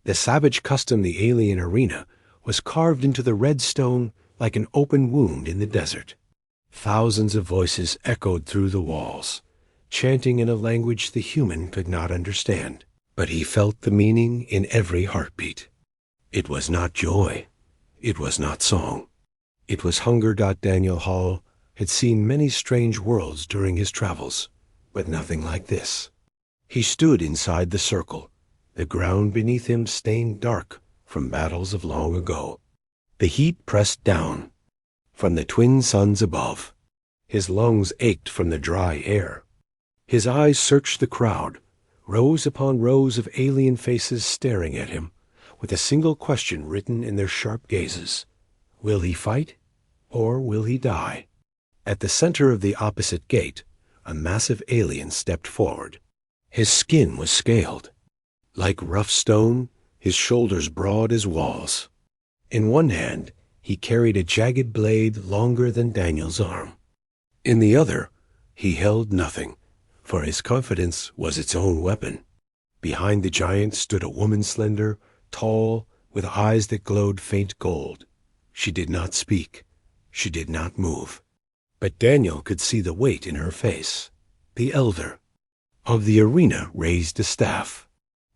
The savage custom, the alien arena, was carved into the red stone like an open wound in the desert. Thousands of voices echoed through the walls, chanting in a language the human could not understand. But he felt the meaning in every heartbeat. It was not joy. It was not song. It was hunger. Daniel Hall had seen many strange worlds during his travels, but nothing like this. He stood inside the circle, the ground beneath him stained dark from battles of long ago. The heat pressed down from the twin suns above. His lungs ached from the dry air. His eyes searched the crowd, rows upon rows of alien faces staring at him, with a single question written in their sharp gazes. Will he fight, or will he die? At the center of the opposite gate, a massive alien stepped forward. His skin was scaled. Like rough stone, his shoulders broad as walls. In one hand, he carried a jagged blade longer than Daniel's arm. In the other, he held nothing, for his confidence was its own weapon. Behind the giant stood a woman, slender, tall, with eyes that glowed faint gold. She did not speak. She did not move. But Daniel could see the weight in her face. The elder of the arena raised a staff.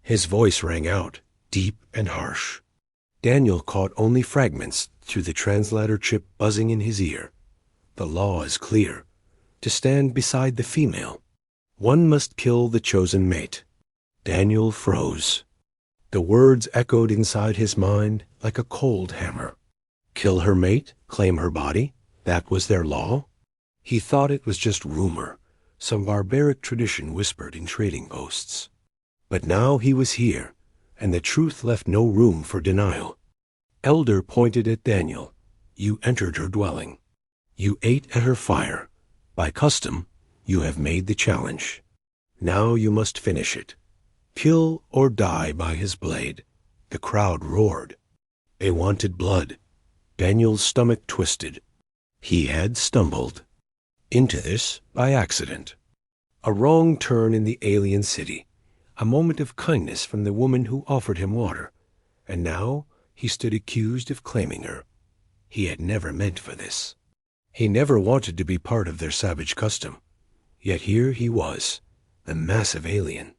His voice rang out, deep and harsh. Daniel caught only fragments through the translator chip buzzing in his ear. The law is clear. To stand beside the female, one must kill the chosen mate. Daniel froze. The words echoed inside his mind like a cold hammer. Kill her mate, claim her body, that was their law? He thought it was just rumor, some barbaric tradition whispered in trading posts. But now he was here, and the truth left no room for denial. Elder pointed at Daniel. You entered her dwelling. You ate at her fire. By custom, you have made the challenge. Now you must finish it. Kill or die by his blade. The crowd roared. They wanted blood. Daniel's stomach twisted. He had stumbled into this by accident. A wrong turn in the alien city. A moment of kindness from the woman who offered him water. And now he stood accused of claiming her. He had never meant for this. He never wanted to be part of their savage custom. Yet here he was, the massive alien.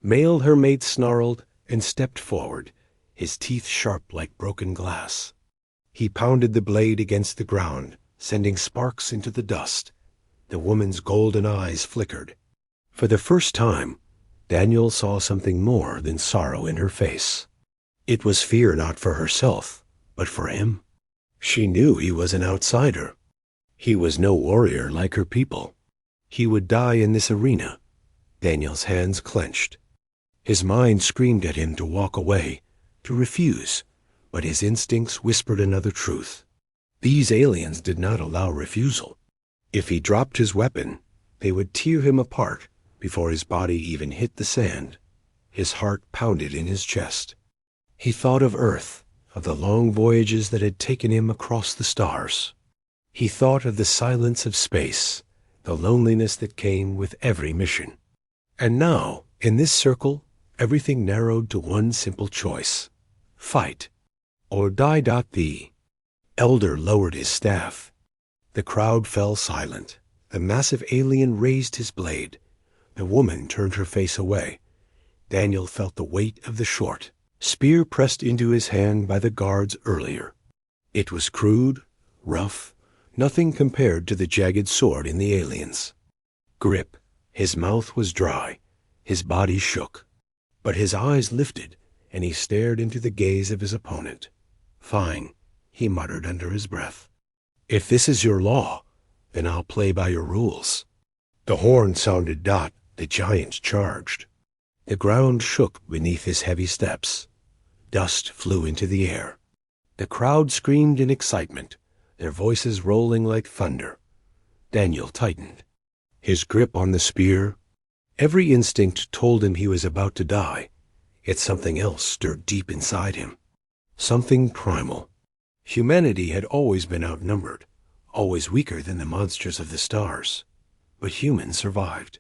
Male her mate snarled and stepped forward, his teeth sharp like broken glass. He pounded the blade against the ground, sending sparks into the dust. The woman's golden eyes flickered. For the first time, Daniel saw something more than sorrow in her face. It was fear not for herself, but for him. She knew he was an outsider. He was no warrior like her people. He would die in this arena. Daniel's hands clenched. His mind screamed at him to walk away, to refuse, but his instincts whispered another truth. These aliens did not allow refusal. If he dropped his weapon, they would tear him apart before his body even hit the sand. His heart pounded in his chest. He thought of Earth, of the long voyages that had taken him across the stars. He thought of the silence of space, the loneliness that came with every mission. And now, in this circle, everything narrowed to one simple choice. Fight, or die. The elder lowered his staff. The crowd fell silent. The massive alien raised his blade. The woman turned her face away. Daniel felt the weight of the short spear pressed into his hand by the guards earlier. It was crude, rough, nothing compared to the jagged sword in the alien's grip. His mouth was dry. His body shook. But his eyes lifted, and he stared into the gaze of his opponent. Fine, he muttered under his breath. If this is your law, then I'll play by your rules. The horn sounded. The giant charged. The ground shook beneath his heavy steps. Dust flew into the air. The crowd screamed in excitement, their voices rolling like thunder. Daniel tightened his grip on the spear. Every instinct told him he was about to die, yet something else stirred deep inside him. Something primal. Humanity had always been outnumbered, always weaker than the monsters of the stars. But humans survived.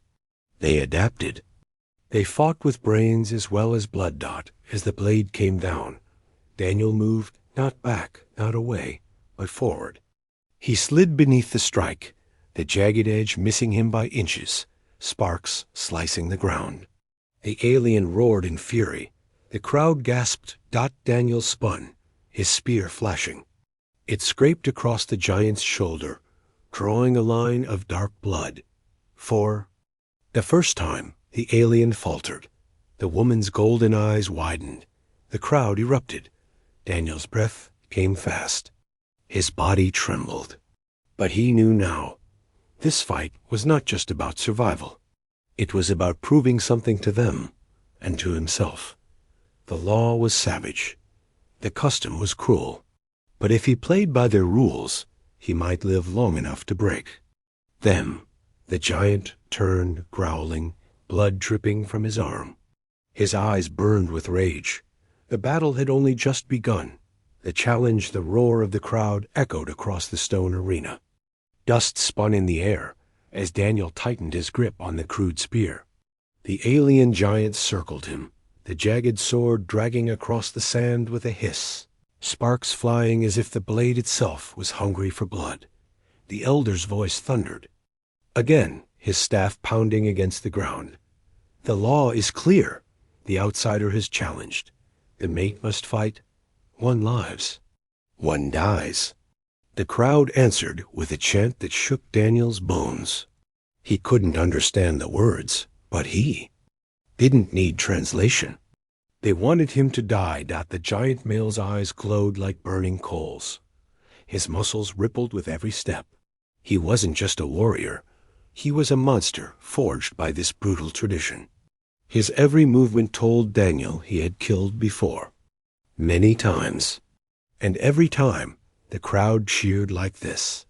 They adapted. They fought with brains as well as blood. As the blade came down, Daniel moved not back, not away, but forward. He slid beneath the strike, the jagged edge missing him by inches, sparks slicing the ground. The alien roared in fury. The crowd gasped. Daniel spun, his spear flashing. It scraped across the giant's shoulder, drawing a line of dark blood. For the first time, the alien faltered. The woman's golden eyes widened. The crowd erupted. Daniel's breath came fast. His body trembled. But he knew now. This fight was not just about survival. It was about proving something to them and to himself. The law was savage. The custom was cruel. But if he played by their rules, he might live long enough to break them. The giant turned, growling, blood dripping from his arm. His eyes burned with rage. The battle had only just begun. The challenge, the roar of the crowd echoed across the stone arena. Dust spun in the air as Daniel tightened his grip on the crude spear. The alien giant circled him, the jagged sword dragging across the sand with a hiss, sparks flying as if the blade itself was hungry for blood. The elder's voice thundered. Again, his staff pounding against the ground. The law is clear. The outsider has challenged. The mate must fight. One lives. One dies. The crowd answered with a chant that shook Daniel's bones. He couldn't understand the words, but he didn't need translation. They wanted him to die. The giant male's eyes glowed like burning coals. His muscles rippled with every step. He wasn't just a warrior. He was a monster forged by this brutal tradition. His every movement told Daniel he had killed before. Many times. And every time, the crowd cheered like this.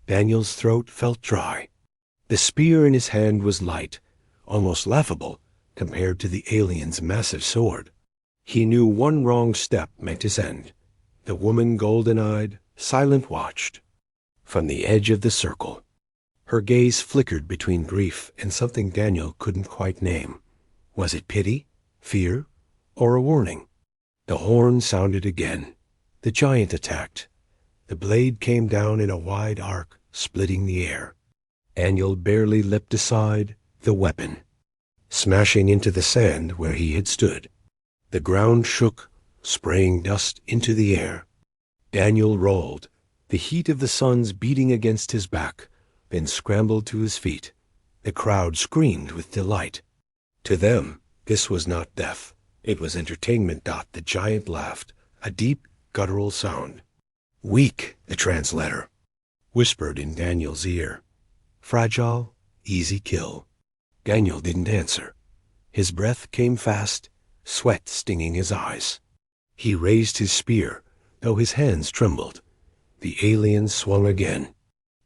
Daniel's throat felt dry. The spear in his hand was light, almost laughable, compared to the alien's massive sword. He knew one wrong step meant his end. The woman, golden-eyed, silent, watched. From the edge of the circle, her gaze flickered between grief and something Daniel couldn't quite name. Was it pity, fear, or a warning? The horn sounded again. The giant attacked. The blade came down in a wide arc, splitting the air. Daniel barely leapt aside, the weapon smashing into the sand where he had stood. The ground shook, spraying dust into the air. Daniel rolled, the heat of the suns beating against his back, then scrambled to his feet. The crowd screamed with delight. To them, this was not death. It was entertainment. The giant laughed, a deep, guttural sound. Weak, the translator whispered in Daniel's ear. Fragile, easy kill. Daniel didn't answer. His breath came fast, sweat stinging his eyes. He raised his spear, though his hands trembled. The alien swung again.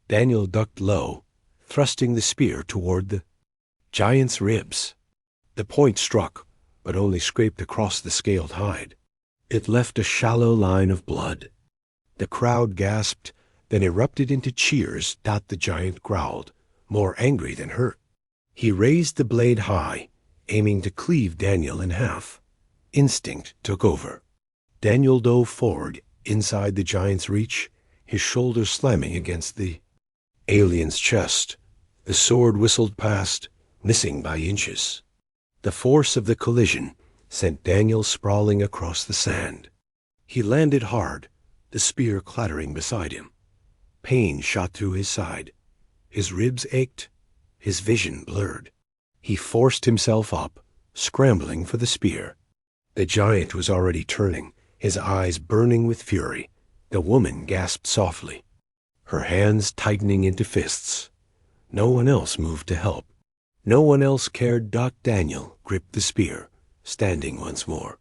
Daniel ducked low, thrusting the spear toward the giant's ribs. The point struck, but only scraped across the scaled hide. It left a shallow line of blood. The crowd gasped, then erupted into cheers. The giant growled, more angry than hurt. He raised the blade high, aiming to cleave Daniel in half. Instinct took over. Daniel dove forward, inside the giant's reach, his shoulders slamming against the alien's chest. The sword whistled past, missing by inches. The force of the collision sent Daniel sprawling across the sand. He landed hard, the spear clattering beside him. Pain shot through his side. His ribs ached, his vision blurred. He forced himself up, scrambling for the spear. The giant was already turning, his eyes burning with fury. The woman gasped softly, her hands tightening into fists. No one else moved to help. No one else cared. Daniel gripped the spear, standing once more.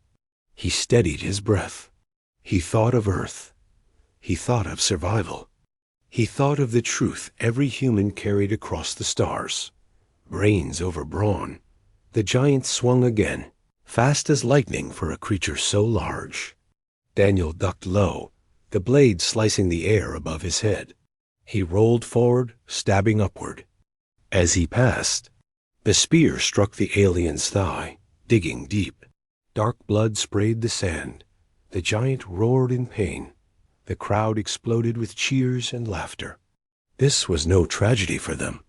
He steadied his breath. He thought of Earth. He thought of survival. He thought of the truth every human carried across the stars. Brains over brawn. The giant swung again, fast as lightning for a creature so large. Daniel ducked low, the blade slicing the air above his head. He rolled forward, stabbing upward. As he passed, The spear struck the alien's thigh, digging deep. Dark blood sprayed the sand. The giant roared in pain. The crowd exploded with cheers and laughter. This was no tragedy for them.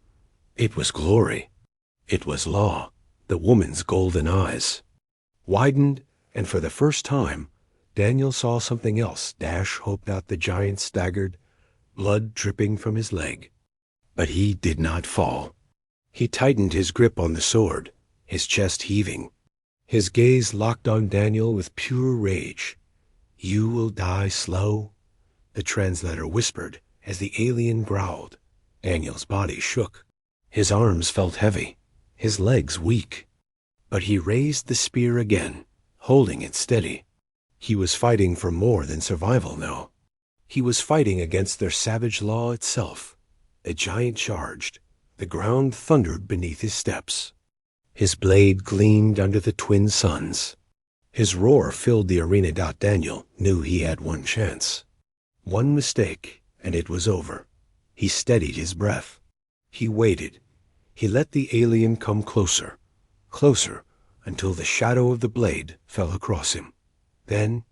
It was glory. It was law. The woman's golden eyes widened, and for the first time, Daniel saw something else dash hope out. The giant staggered, blood dripping from his leg. But he did not fall. He tightened his grip on the sword, his chest heaving. His gaze locked on Daniel with pure rage. "You will die slow," the translator whispered as the alien growled. Daniel's body shook. His arms felt heavy, his legs weak. But he raised the spear again, holding it steady. He was fighting for more than survival now. He was fighting against their savage law itself. The giant charged. The ground thundered beneath his steps. His blade gleamed under the twin suns. His roar filled the arena. Daniel knew he had one chance. One mistake, and it was over. He steadied his breath. He waited. He let the alien come closer, closer, until the shadow of the blade fell across him. Then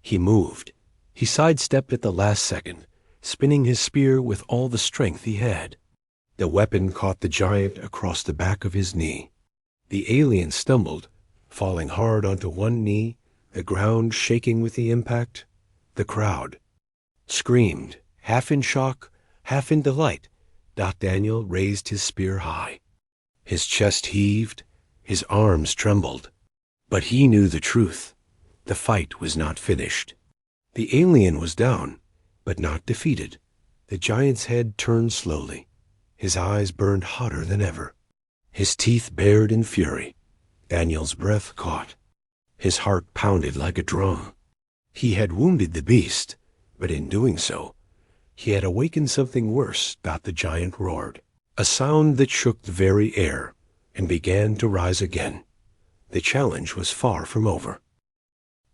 he moved. He sidestepped at the last second, spinning his spear with all the strength he had. The weapon caught the giant across the back of his knee. The alien stumbled, falling hard onto one knee, the ground shaking with the impact. The crowd screamed, half in shock, half in delight. Daniel raised his spear high. His chest heaved, his arms trembled. But he knew the truth. The fight was not finished. The alien was down, but not defeated. The giant's head turned slowly. His eyes burned hotter than ever. His teeth bared in fury. Daniel's breath caught. His heart pounded like a drum. He had wounded the beast, but in doing so, he had awakened something worse. The giant roared, a sound that shook the very air, and began to rise again. The challenge was far from over.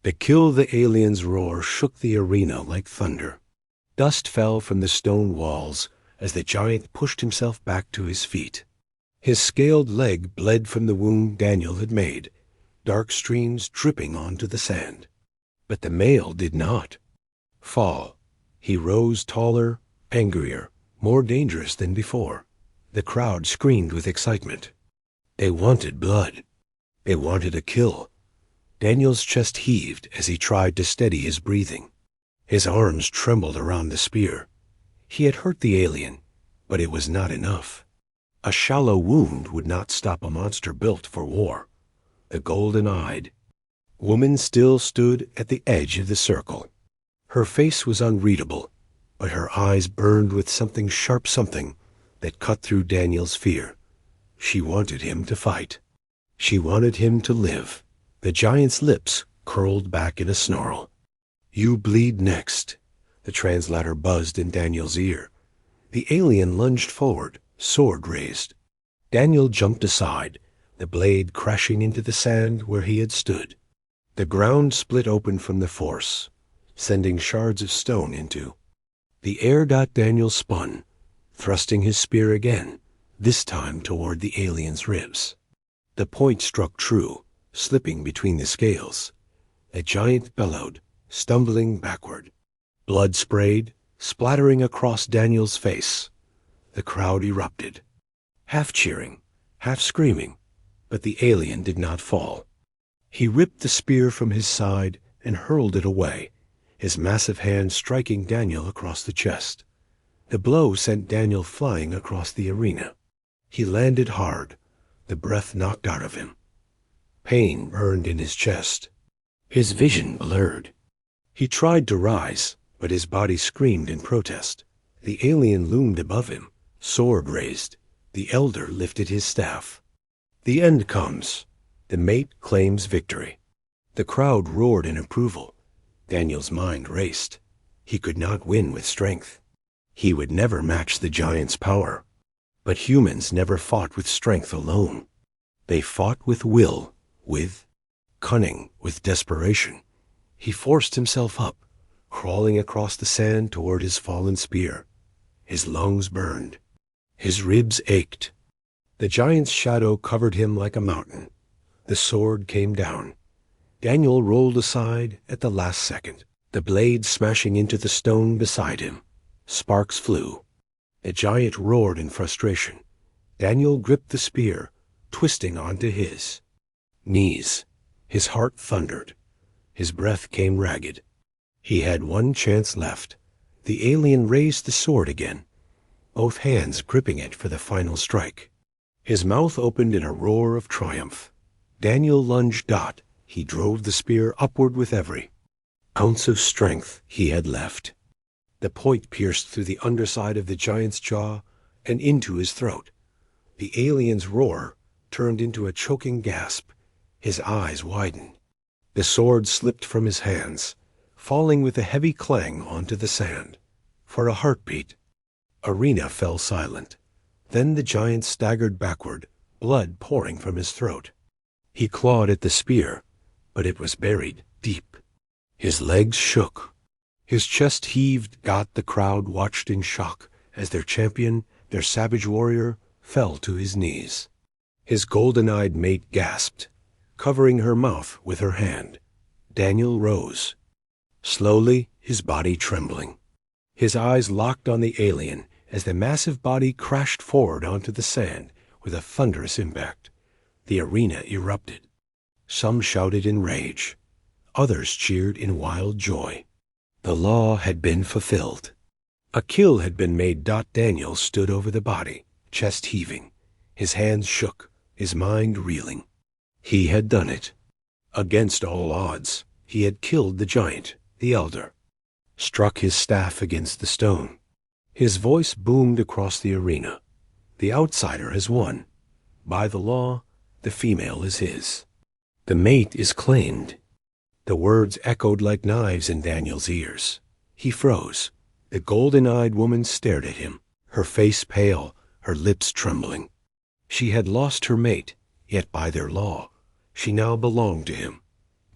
The kill the alien's roar shook the arena like thunder. Dust fell from the stone walls as the giant pushed himself back to his feet. His scaled leg bled from the wound Daniel had made, dark streams dripping onto the sand. But the male did not fall. He rose taller, angrier, more dangerous than before. The crowd screamed with excitement. They wanted blood. They wanted a kill. Daniel's chest heaved as he tried to steady his breathing. His arms trembled around the spear. He had hurt the alien, but it was not enough. A shallow wound would not stop a monster built for war. The golden-eyed woman still stood at the edge of the circle. Her face was unreadable, but her eyes burned with something sharp, something that cut through Daniel's fear. She wanted him to fight. She wanted him to live. The giant's lips curled back in a snarl. "You bleed next," the translator buzzed in Daniel's ear. The alien lunged forward, sword raised. Daniel jumped aside, the blade crashing into the sand where he had stood. The ground split open from the force, sending shards of stone into the air. Daniel spun, thrusting his spear again, this time toward the alien's ribs. The point struck true, slipping between the scales. The giant bellowed, stumbling backward. Blood sprayed, splattering across Daniel's face. The crowd erupted, half cheering, half screaming, but the alien did not fall. He ripped the spear from his side and hurled it away, his massive hand striking Daniel across the chest. The blow sent Daniel flying across the arena. He landed hard, the breath knocked out of him. Pain burned in his chest. His vision blurred. He tried to rise, but his body screamed in protest. The alien loomed above him, sword raised. The elder lifted his staff. The end comes. The mate claims victory. The crowd roared in approval. Daniel's mind raced. He could not win with strength. He would never match the giant's power. But humans never fought with strength alone. They fought with will, with cunning, with desperation. He forced himself up, crawling across the sand toward his fallen spear. His lungs burned. His ribs ached. The giant's shadow covered him like a mountain. The sword came down. Daniel rolled aside at the last second, the blade smashing into the stone beside him. Sparks flew. The giant roared in frustration. Daniel gripped the spear, twisting onto his knees. His heart thundered. His breath came ragged. He had one chance left. The alien raised the sword again, both hands gripping it for the final strike. His mouth opened in a roar of triumph. Daniel lunged out. He drove the spear upward with every ounce of strength he had left. The point pierced through the underside of the giant's jaw and into his throat. The alien's roar turned into a choking gasp. His eyes widened. The sword slipped from his hands, falling with a heavy clang onto the sand. For a heartbeat, Arena fell silent. Then the giant staggered backward, blood pouring from his throat. He clawed at the spear, but it was buried deep. His legs shook. His chest heaved. The crowd watched in shock as their champion, their savage warrior, fell to his knees. His golden-eyed mate gasped, covering her mouth with her hand. Daniel rose, slowly, his body trembling. His eyes locked on the alien as the massive body crashed forward onto the sand with a thunderous impact. The arena erupted. Some shouted in rage. Others cheered in wild joy. The law had been fulfilled. A kill had been made. Daniel stood over the body, chest heaving. His hands shook, his mind reeling. He had done it. Against all odds, he had killed the giant, the elder. Struck his staff against the stone. His voice boomed across the arena. The outsider has won. By the law, the female is his. The mate is claimed. The words echoed like knives in Daniel's ears. He froze. The golden-eyed woman stared at him, her face pale, her lips trembling. She had lost her mate, yet by their law, she now belonged to him.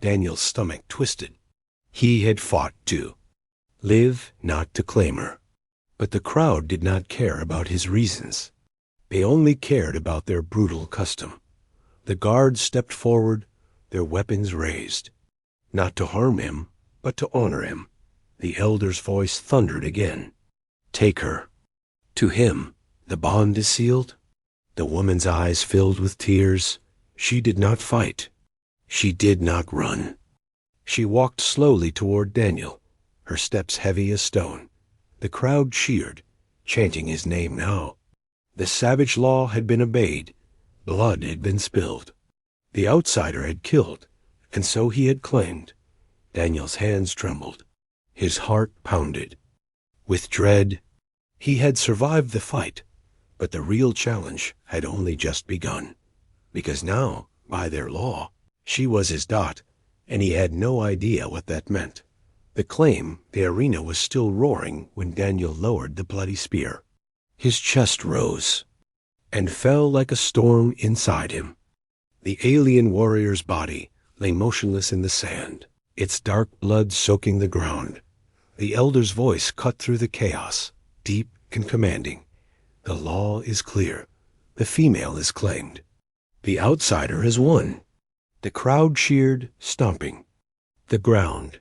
Daniel's stomach twisted. He had fought to live, not to claim her. But the crowd did not care about his reasons. They only cared about their brutal custom. The guards stepped forward, their weapons raised. Not to harm him, but to honor him. The elder's voice thundered again. Take her. To him, the bond is sealed. The woman's eyes filled with tears. She did not fight. She did not run. She walked slowly toward Daniel, her steps heavy as stone. The crowd cheered, chanting his name now. The savage law had been obeyed. Blood had been spilled. The outsider had killed, and so he had claimed. Daniel's hands trembled. His heart pounded. With dread, he had survived the fight, but the real challenge had only just begun. Because now, by their law, she was his dot, and he had no idea what that meant. The claim, the arena was still roaring when Daniel lowered the bloody spear. His chest rose and fell like a storm inside him. The alien warrior's body lay motionless in the sand, its dark blood soaking the ground. The elder's voice cut through the chaos, deep and commanding. The law is clear. The female is claimed. The outsider has won. The crowd cheered, stomping. The ground.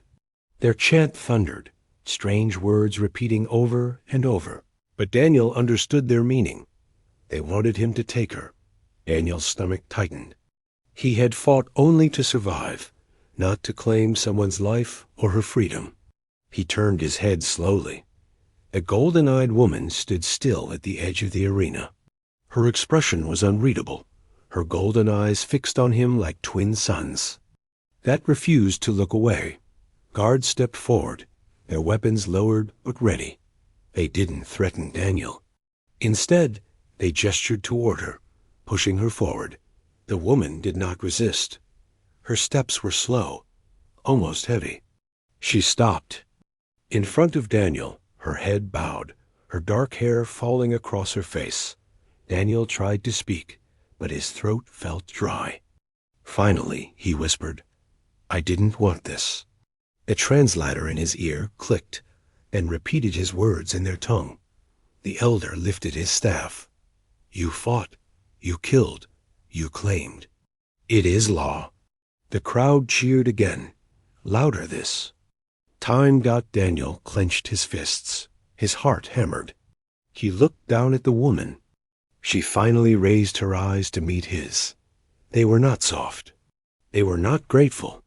Their chant thundered, strange words repeating over and over. But Daniel understood their meaning. They wanted him to take her. Daniel's stomach tightened. He had fought only to survive, not to claim someone's life or her freedom. He turned his head slowly. A golden-eyed woman stood still at the edge of the arena. Her expression was unreadable, her golden eyes fixed on him like twin suns. That refused to look away. Guards stepped forward, their weapons lowered but ready. They didn't threaten Daniel. Instead, they gestured toward her, pushing her forward. The woman did not resist. Her steps were slow, almost heavy. She stopped. In front of Daniel, her head bowed, her dark hair falling across her face. Daniel tried to speak, but his throat felt dry. Finally, he whispered, "I didn't want this." A translator in his ear clicked, then repeated his words in their tongue. The elder lifted his staff. "You fought. You killed. You claimed. It is law. The crowd cheered again. Louder this. Time. Daniel clenched his fists. His heart hammered. He looked down at the woman. She finally raised her eyes to meet his. They were not soft. They were not grateful.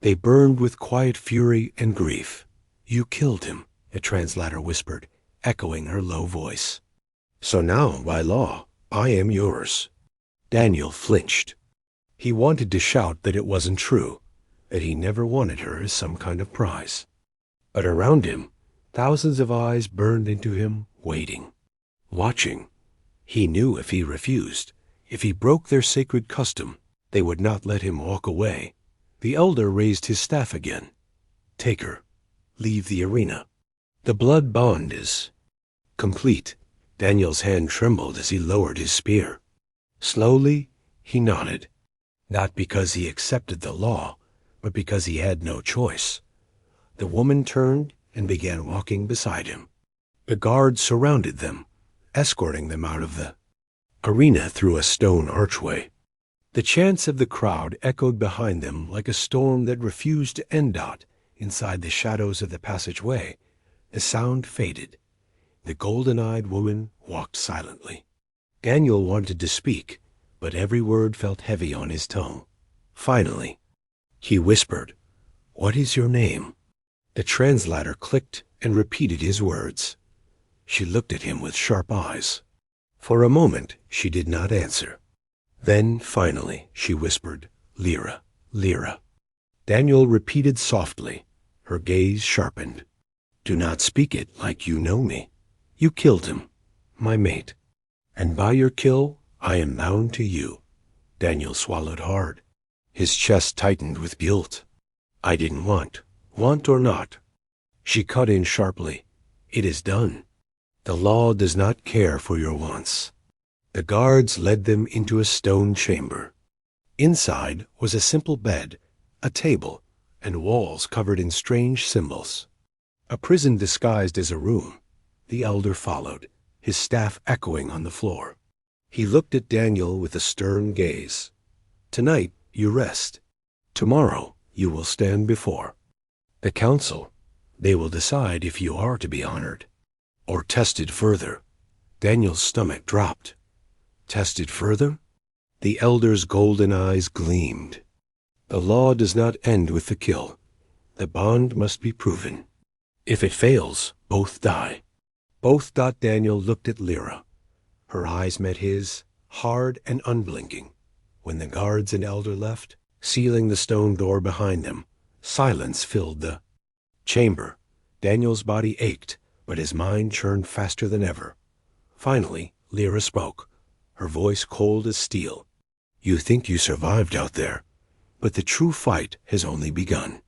They burned with quiet fury and grief. You killed him, a translator whispered, echoing her low voice. So now, by law, I am yours. Daniel flinched. He wanted to shout that it wasn't true, that he never wanted her as some kind of prize. But around him, thousands of eyes burned into him, waiting, watching. He knew if he refused, if he broke their sacred custom, they would not let him walk away. The elder raised his staff again. Take her. Leave the arena. The blood bond is complete. Daniel's hand trembled as he lowered his spear. Slowly, he nodded. Not because he accepted the law, but because he had no choice. The woman turned and began walking beside him. The guards surrounded them, escorting them out of the arena through a stone archway. The chants of the crowd echoed behind them like a storm that refused to end. Inside the shadows of the passageway, the sound faded. The golden-eyed woman walked silently. Daniel wanted to speak, but every word felt heavy on his tongue. Finally, he whispered, "What is your name?" The translator clicked and repeated his words. She looked at him with sharp eyes. For a moment, she did not answer. Then, finally, she whispered, "Lyra, Lyra." Daniel repeated softly. Her gaze sharpened. "Do not speak it like you know me. You killed him, my mate. And by your kill, I am bound to you." Daniel swallowed hard. His chest tightened with guilt. "I didn't want or not." She cut in sharply. "It is done. The law does not care for your wants." The guards led them into a stone chamber. Inside was a simple bed, a table, and walls covered in strange symbols. A prison disguised as a room. The elder followed, his staff echoing on the floor. He looked at Daniel with a stern gaze. "Tonight you rest. Tomorrow you will stand before the council. They will decide if you are to be honored or tested further." Daniel's stomach dropped. Tested further? The elder's golden eyes gleamed. The law does not end with the kill. The bond must be proven. If it fails, both die. Both. Daniel looked at Lyra. Her eyes met his, hard and unblinking. When the guards and elder left, sealing the stone door behind them, silence filled the chamber. Daniel's body ached, but his mind churned faster than ever. Finally, Lyra spoke, her voice cold as steel. "You think you survived out there, but the true fight has only begun.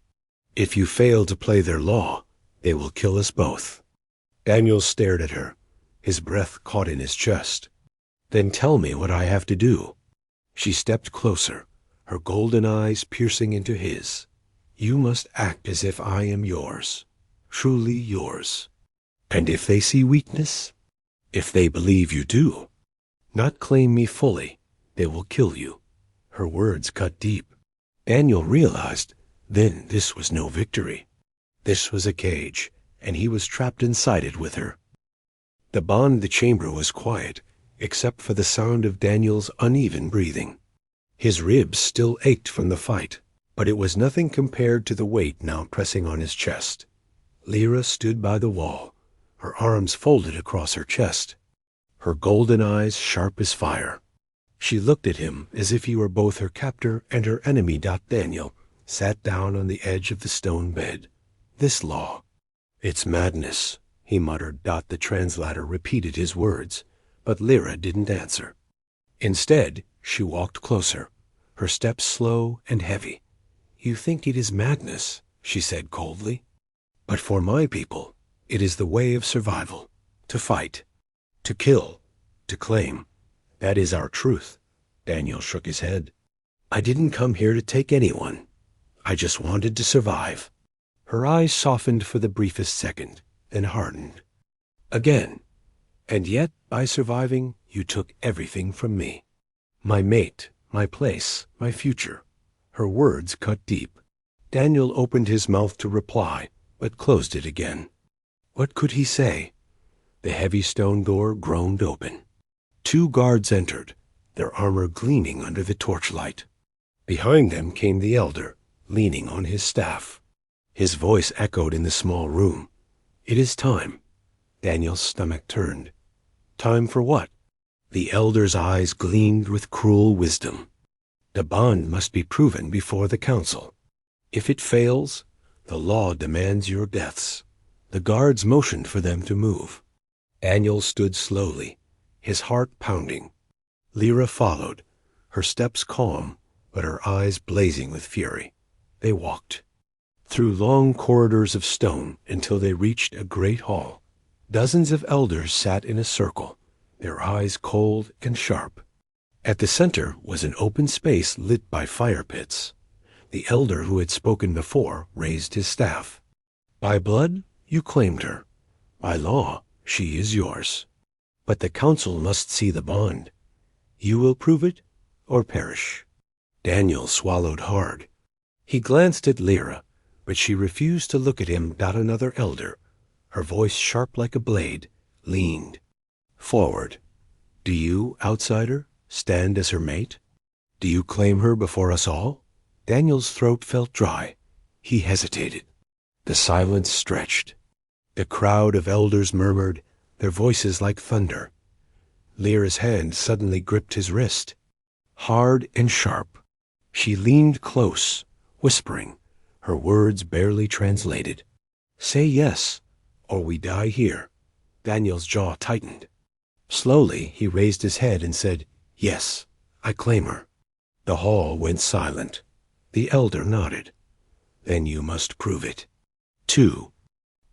If you fail to play their law, they will kill us both." Daniel stared at her, his breath caught in his chest. "Then tell me what I have to do." She stepped closer, her golden eyes piercing into his. "You must act as if I am yours, truly yours. And if they see weakness, if they believe you do not claim me fully, they will kill you." Her words cut deep. Daniel realized then this was no victory. This was a cage, and he was trapped inside it with her. The bond the chamber was quiet, except for the sound of Daniel's uneven breathing. His ribs still ached from the fight, but it was nothing compared to the weight now pressing on his chest. Lyra stood by the wall, her arms folded across her chest, her golden eyes sharp as fire. She looked at him as if he were both her captor and her enemy. Daniel sat down on the edge of the stone bed. "This law, it's madness," he muttered. The translator repeated his words, but Lyra didn't answer. Instead, she walked closer, her steps slow and heavy. "You think it is madness," she said coldly. "But for my people, it is the way of survival. To fight, to kill, to claim. That is our truth." Daniel shook his head. "I didn't come here to take anyone. I just wanted to survive." Her eyes softened for the briefest second, then hardened. "Again. And yet, by surviving, you took everything from me." My mate, my place, my future. Her words cut deep. Daniel opened his mouth to reply, but closed it again. What could he say? The heavy stone door groaned open. 2 guards entered, their armor gleaming under the torchlight. Behind them came the elder, leaning on his staff. His voice echoed in the small room. It is time. Daniel's stomach turned. Time for what? The elder's eyes gleamed with cruel wisdom. The bond must be proven before the council. If it fails, the law demands your deaths. The guards motioned for them to move. Daniel stood slowly, his heart pounding. Lyra followed, her steps calm, but her eyes blazing with fury. They walked through long corridors of stone until they reached a great hall. Dozens of elders sat in a circle, their eyes cold and sharp. At the center was an open space lit by fire pits. The elder who had spoken before raised his staff. By blood, you claimed her. By law, she is yours. But the council must see the bond. You will prove it or perish. Daniel swallowed hard. He glanced at Lyra, but she refused to look at him. Another elder, her voice sharp like a blade, leaned forward. Do you, outsider, stand as her mate? Do you claim her before us all? Daniel's throat felt dry. He hesitated. The silence stretched. The crowd of elders murmured, their voices like thunder. Lyra's hand suddenly gripped his wrist, hard and sharp. She leaned close, whispering, her words barely translated. Say yes, or we die here. Daniel's jaw tightened. Slowly, he raised his head and said, Yes, I claim her. The hall went silent. The elder nodded. Then you must prove it. 2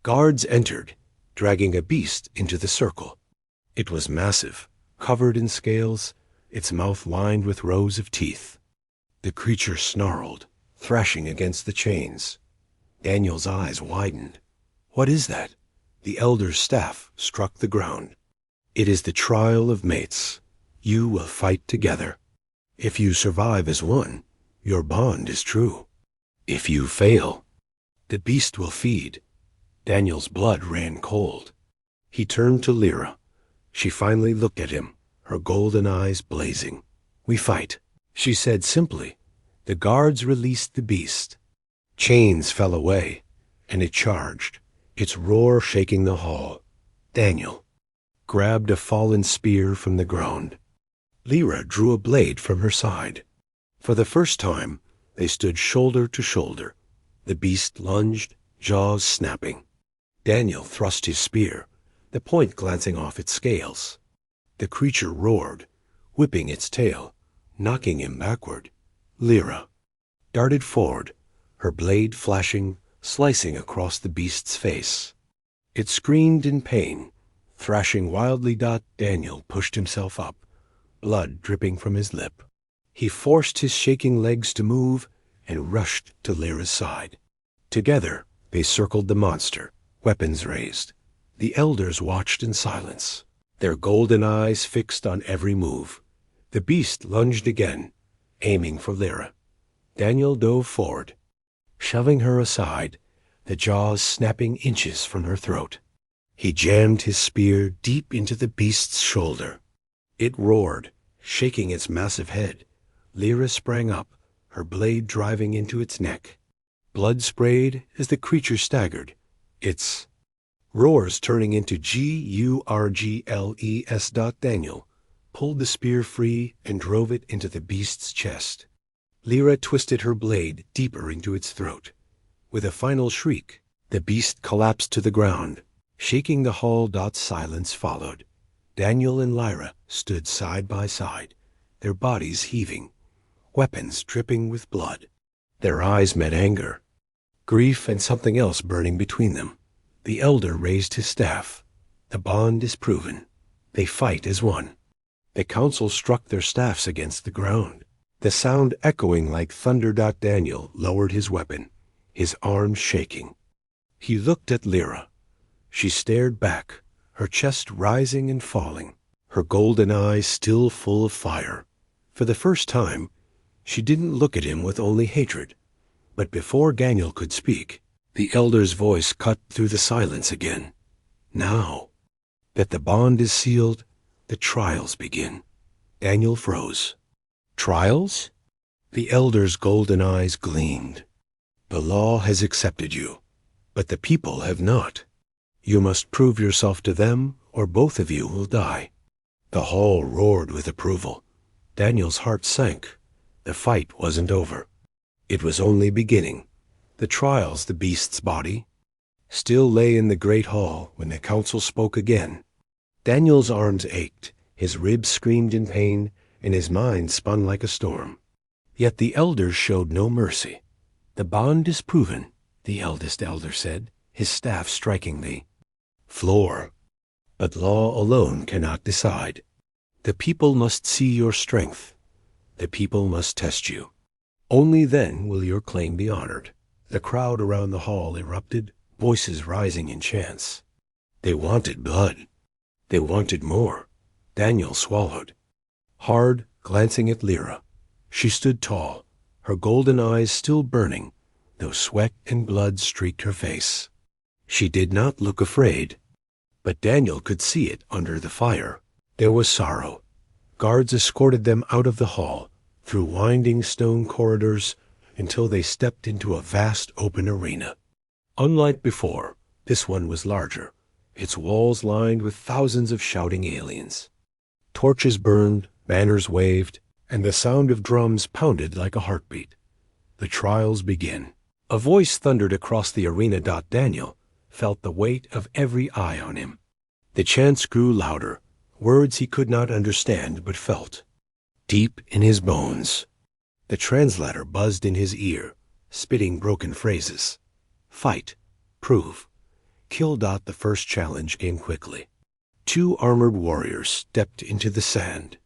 guards entered, dragging a beast into the circle. It was massive, covered in scales, its mouth lined with rows of teeth. The creature snarled, thrashing against the chains. Daniel's eyes widened. What is that? The elder's staff struck the ground. It is the trial of mates. You will fight together. If you survive as one, your bond is true. If you fail, the beast will feed. Daniel's blood ran cold. He turned to Lyra. She finally looked at him, her golden eyes blazing. We fight, she said simply. The guards released the beast. Chains fell away, and it charged, its roar shaking the hall. Daniel grabbed a fallen spear from the ground. Lyra drew a blade from her side. For the first time, they stood shoulder to shoulder. The beast lunged, jaws snapping. Daniel thrust his spear, the point glancing off its scales. The creature roared, whipping its tail, knocking him backward. Lyra darted forward, her blade flashing, slicing across the beast's face. It screamed in pain, thrashing wildly. Daniel pushed himself up, blood dripping from his lip. He forced his shaking legs to move and rushed to Lyra's side. Together, they circled the monster, weapons raised. The elders watched in silence, their golden eyes fixed on every move. The beast lunged again, aiming for Lyra. Daniel dove forward, shoving her aside, the jaws snapping inches from her throat. He jammed his spear deep into the beast's shoulder. It roared, shaking its massive head. Lyra sprang up, her blade driving into its neck. Blood sprayed as the creature staggered, its roars turning into gurgles. Daniel pulled the spear free and drove it into the beast's chest. Lyra twisted her blade deeper into its throat. With a final shriek, the beast collapsed to the ground, shaking the hall. Silence followed. Daniel and Lyra stood side by side, their bodies heaving, weapons dripping with blood. Their eyes met anger, grief, and something else burning between them. The elder raised his staff. The bond is proven. They fight as one. The council struck their staffs against the ground, the sound echoing like thunder. Daniel lowered his weapon, his arms shaking. He looked at Lyra. She stared back, her chest rising and falling, her golden eyes still full of fire. For the first time, she didn't look at him with only hatred. But before Daniel could speak, the elder's voice cut through the silence again. Now that the bond is sealed, the trials begin. Daniel froze. Trials? The elder's golden eyes gleamed. The law has accepted you, but the people have not. You must prove yourself to them, or both of you will die. The hall roared with approval. Daniel's heart sank. The fight wasn't over. It was only beginning. The trials, the beast's body, still lay in the great hall when the council spoke again. Daniel's arms ached, his ribs screamed in pain, and his mind spun like a storm. Yet the elders showed no mercy. The bond is proven, the eldest elder said, his staff striking the floor. But law alone cannot decide. The people must see your strength. The people must test you. Only then will your claim be honored. The crowd around the hall erupted, voices rising in chants. They wanted blood. They wanted more. Daniel swallowed. Hard, glancing at Lyra. She stood tall, her golden eyes still burning, though sweat and blood streaked her face. She did not look afraid, but Daniel could see it under the fire. There was sorrow. Guards escorted them out of the hall, through winding stone corridors, until they stepped into a vast open arena. Unlike before, this one was larger, its walls lined with thousands of shouting aliens. Torches burned, banners waved, and the sound of drums pounded like a heartbeat. The trials begin. A voice thundered across the arena. Daniel felt the weight of every eye on him. The chants grew louder, words he could not understand but felt. Deep in his bones. The translator buzzed in his ear, spitting broken phrases. Fight. Prove. Kill. The first challenge came quickly. 2 armored warriors stepped into the sand.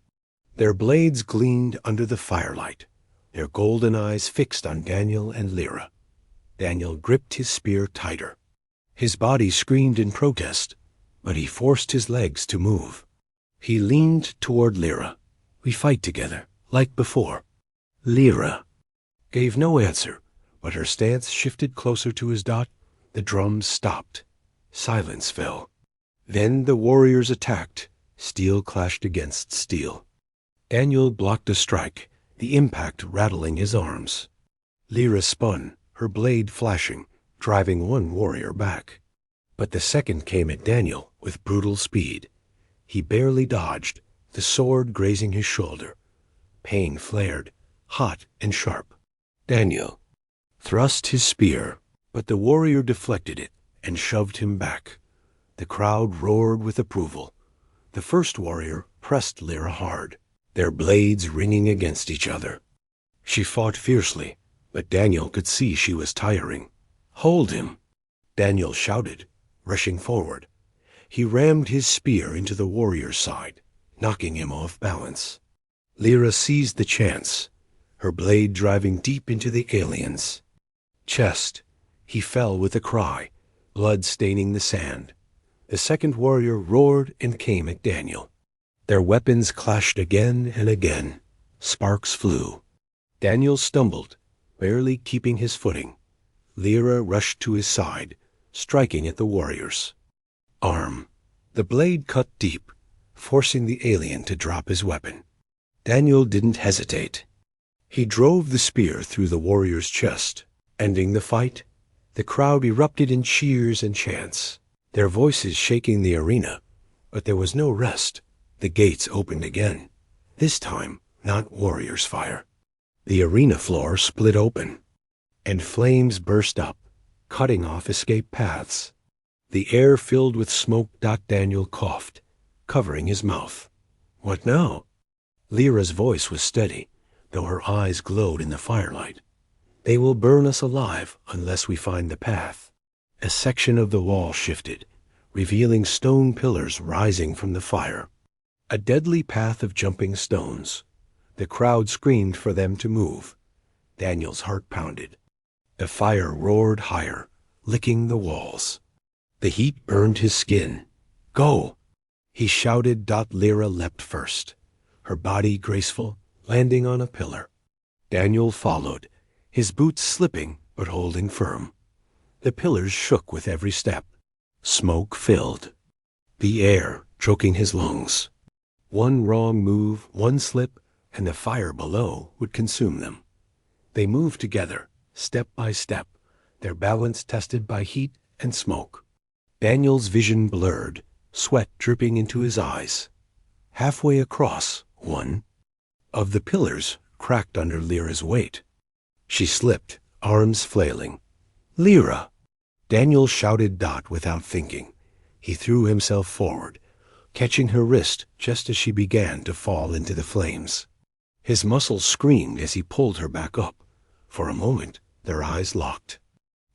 Their blades gleamed under the firelight, their golden eyes fixed on Daniel and Lyra. Daniel gripped his spear tighter. His body screamed in protest, but he forced his legs to move. He leaned toward Lyra. We fight together, like before. Lyra gave no answer, but her stance shifted closer to his. The drums stopped. Silence fell. Then the warriors attacked. Steel clashed against steel. Daniel blocked a strike, the impact rattling his arms. Lyra spun, her blade flashing, driving one warrior back. But the second came at Daniel with brutal speed. He barely dodged, the sword grazing his shoulder. Pain flared, hot and sharp. Daniel thrust his spear, but the warrior deflected it and shoved him back. The crowd roared with approval. The first warrior pressed Lyra hard, their blades ringing against each other. She fought fiercely, but Daniel could see she was tiring. Hold him! Daniel shouted, rushing forward. He rammed his spear into the warrior's side, knocking him off balance. Lyra seized the chance, her blade driving deep into the alien's chest. He fell with a cry, blood staining the sand. The second warrior roared and came at Daniel. Their weapons clashed again and again. Sparks flew. Daniel stumbled, barely keeping his footing. Lyra rushed to his side, striking at the warrior's arm. The blade cut deep, forcing the alien to drop his weapon. Daniel didn't hesitate. He drove the spear through the warrior's chest, ending the fight. The crowd erupted in cheers and chants, their voices shaking the arena. But there was no rest. The gates opened again. This time, not warriors' fire. The arena floor split open, and flames burst up, cutting off escape paths. The air filled with smoke. Daniel coughed, covering his mouth. What now? Lyra's voice was steady, though her eyes glowed in the firelight. They will burn us alive unless we find the path. A section of the wall shifted, revealing stone pillars rising from the fire. A deadly path of jumping stones. The crowd screamed for them to move. Daniel's heart pounded. The fire roared higher, licking the walls. The heat burned his skin. Go! He shouted. Lyra leapt first, her body graceful, landing on a pillar. Daniel followed, his boots slipping but holding firm. The pillars shook with every step. Smoke filled the air, choking his lungs. One wrong move, one slip, and the fire below would consume them. They moved together, step by step, their balance tested by heat and smoke. Daniel's vision blurred, sweat dripping into his eyes. Halfway across, one of the pillars cracked under Lyra's weight. She slipped, arms flailing. "Lyra!" Daniel shouted Dot without thinking. He threw himself forward, catching her wrist just as she began to fall into the flames. His muscles screamed as he pulled her back up. For a moment, their eyes locked.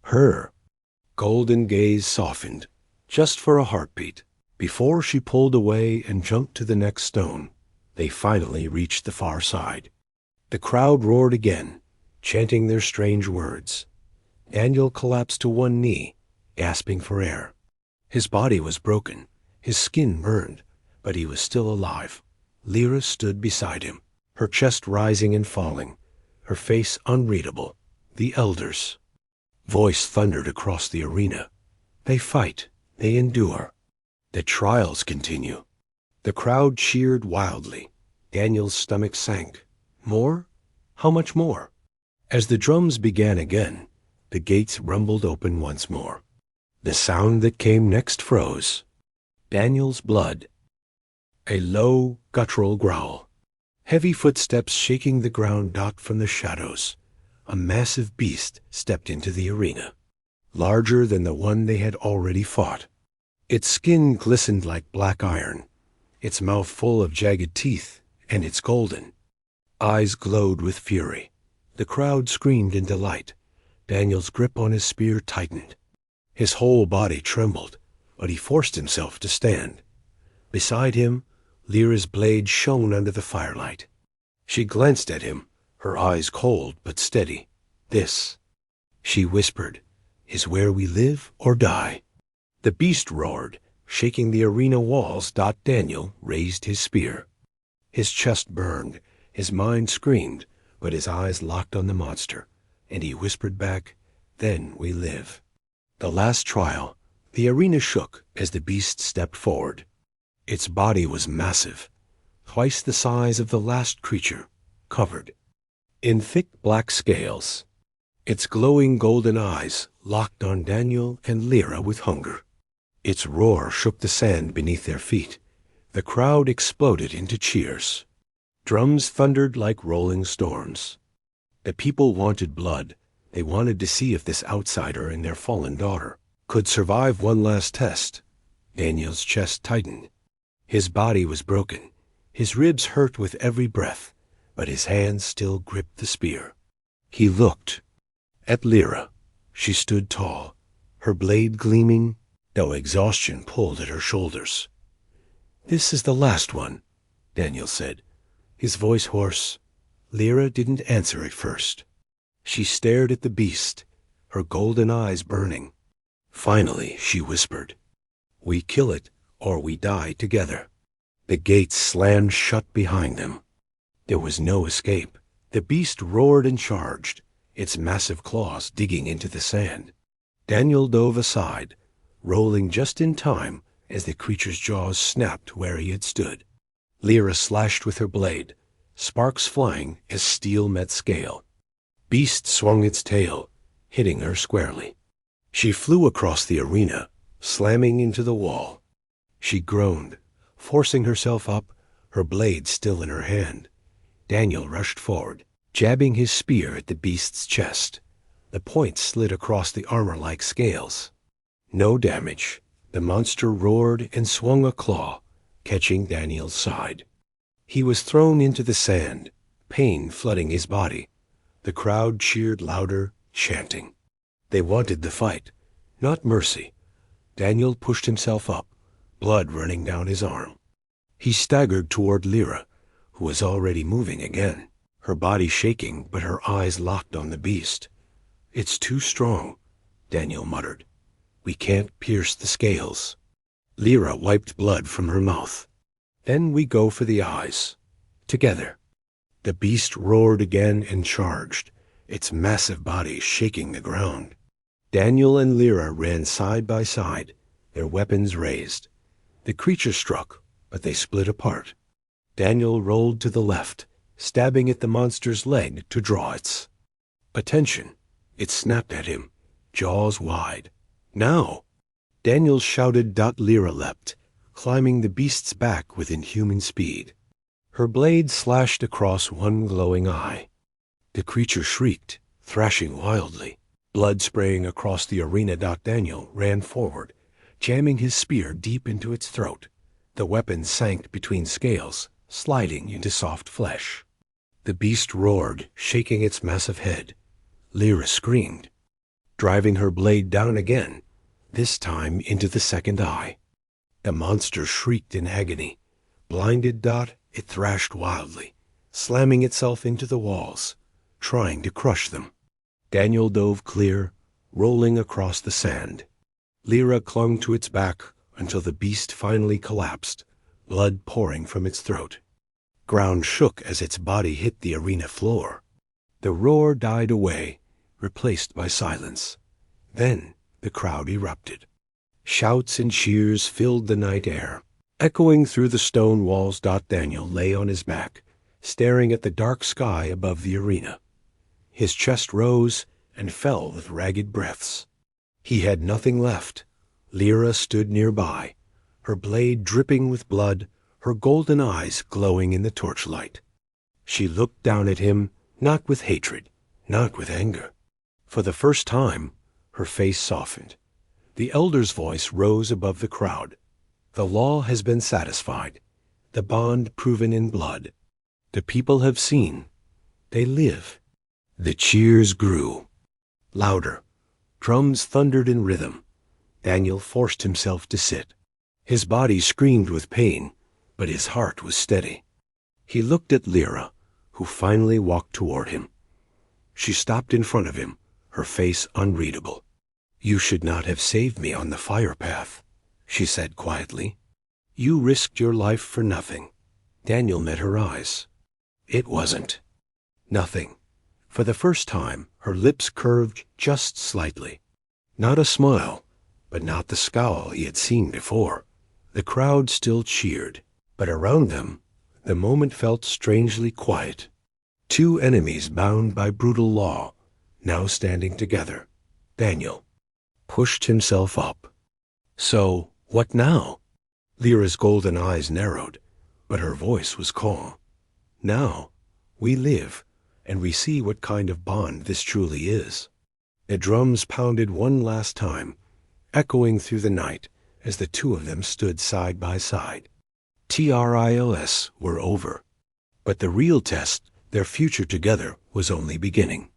Her golden gaze softened, just for a heartbeat. Before she pulled away and jumped to the next stone, they finally reached the far side. The crowd roared again, chanting their strange words. Daniel collapsed to one knee, gasping for air. His body was broken, his skin burned, but he was still alive. Lyra stood beside him, her chest rising and falling, her face unreadable. The elders' voice thundered across the arena. They fight, they endure. The trials continue. The crowd cheered wildly. Daniel's stomach sank. More? How much more? As the drums began again, the gates rumbled open once more. The sound that came next froze. Daniel's blood. A low, guttural growl. Heavy footsteps shaking the ground. Dot from the shadows. A massive beast stepped into the arena, larger than the one they had already fought. Its skin glistened like black iron, its mouth full of jagged teeth, and its golden eyes glowed with fury. The crowd screamed in delight. Daniel's grip on his spear tightened. His whole body trembled, but he forced himself to stand. Beside him, Lyra's blade shone under the firelight. She glanced at him, her eyes cold but steady. "This," she whispered, "is where we live or die." The beast roared, shaking the arena walls. Daniel raised his spear. His chest burned, his mind screamed, but his eyes locked on the monster, and he whispered back, "Then we live." The last trial. The arena shook as the beast stepped forward. Its body was massive, twice the size of the last creature, covered in thick black scales. Its glowing golden eyes locked on Daniel and Lyra with hunger. Its roar shook the sand beneath their feet. The crowd exploded into cheers. Drums thundered like rolling storms. The people wanted blood. They wanted to see if this outsider and their fallen daughter could survive one last test. Daniel's chest tightened. His body was broken. His ribs hurt with every breath, but his hands still gripped the spear. He looked at Lyra. She stood tall, her blade gleaming, though exhaustion pulled at her shoulders. "This is the last one," Daniel said, his voice hoarse. Lyra didn't answer at first. She stared at the beast, her golden eyes burning. Finally, she whispered, "We kill it, or we die together." The gates slammed shut behind them. There was no escape. The beast roared and charged, its massive claws digging into the sand. Daniel dove aside, rolling just in time as the creature's jaws snapped where he had stood. Lyra slashed with her blade, sparks flying as steel met scale. Beast swung its tail, hitting her squarely. She flew across the arena, slamming into the wall. She groaned, forcing herself up, her blade still in her hand. Daniel rushed forward, jabbing his spear at the beast's chest. The point slid across the armor-like scales. No damage. The monster roared and swung a claw, catching Daniel's side. He was thrown into the sand, pain flooding his body. The crowd cheered louder, chanting. They wanted the fight, not mercy. Daniel pushed himself up, blood running down his arm. He staggered toward Lyra, who was already moving again, her body shaking but her eyes locked on the beast. "It's too strong," Daniel muttered. "We can't pierce the scales." Lyra wiped blood from her mouth. "Then we go for the eyes. Together." The beast roared again and charged, its massive body shaking the ground. Daniel and Lyra ran side by side, their weapons raised. The creature struck, but they split apart. Daniel rolled to the left, stabbing at the monster's leg to draw its attention. It snapped at him, jaws wide. Now! Daniel shouted. Lyra leapt, climbing the beast's back with inhuman speed. Her blade slashed across one glowing eye. The creature shrieked, thrashing wildly, blood spraying across the arena. Daniel ran forward, jamming his spear deep into its throat. The weapon sank between scales, sliding into soft flesh. The beast roared, shaking its massive head. Lyra screamed, driving her blade down again, this time into the second eye. The monster shrieked in agony. Blinded. It thrashed wildly, slamming itself into the walls, trying to crush them. Daniel dove clear, rolling across the sand. Lyra clung to its back until the beast finally collapsed, blood pouring from its throat. Ground shook as its body hit the arena floor. The roar died away, replaced by silence. Then the crowd erupted. Shouts and cheers filled the night air, echoing through the stone walls. Daniel lay on his back, staring at the dark sky above the arena. His chest rose and fell with ragged breaths. He had nothing left. Lyra stood nearby, her blade dripping with blood, her golden eyes glowing in the torchlight. She looked down at him, not with hatred, not with anger. For the first time, her face softened. The elder's voice rose above the crowd. The law has been satisfied, the bond proven in blood. The people have seen. They live. The cheers grew. Louder. Drums thundered in rhythm. Daniel forced himself to sit. His body screamed with pain, but his heart was steady. He looked at Lyra, who finally walked toward him. She stopped in front of him, her face unreadable. "You should not have saved me on the fire path," she said quietly. "You risked your life for nothing." Daniel met her eyes. It wasn't. Nothing. For the first time, her lips curved just slightly. Not a smile, but not the scowl he had seen before. The crowd still cheered, but around them, the moment felt strangely quiet. Two enemies bound by brutal law, now standing together. Daniel pushed himself up. "So, what now?" Lyra's golden eyes narrowed, but her voice was calm. "Now, we live, and we see what kind of bond this truly is." The drums pounded one last time, echoing through the night as the two of them stood side by side. Trials were over, but the real test, their future together, was only beginning.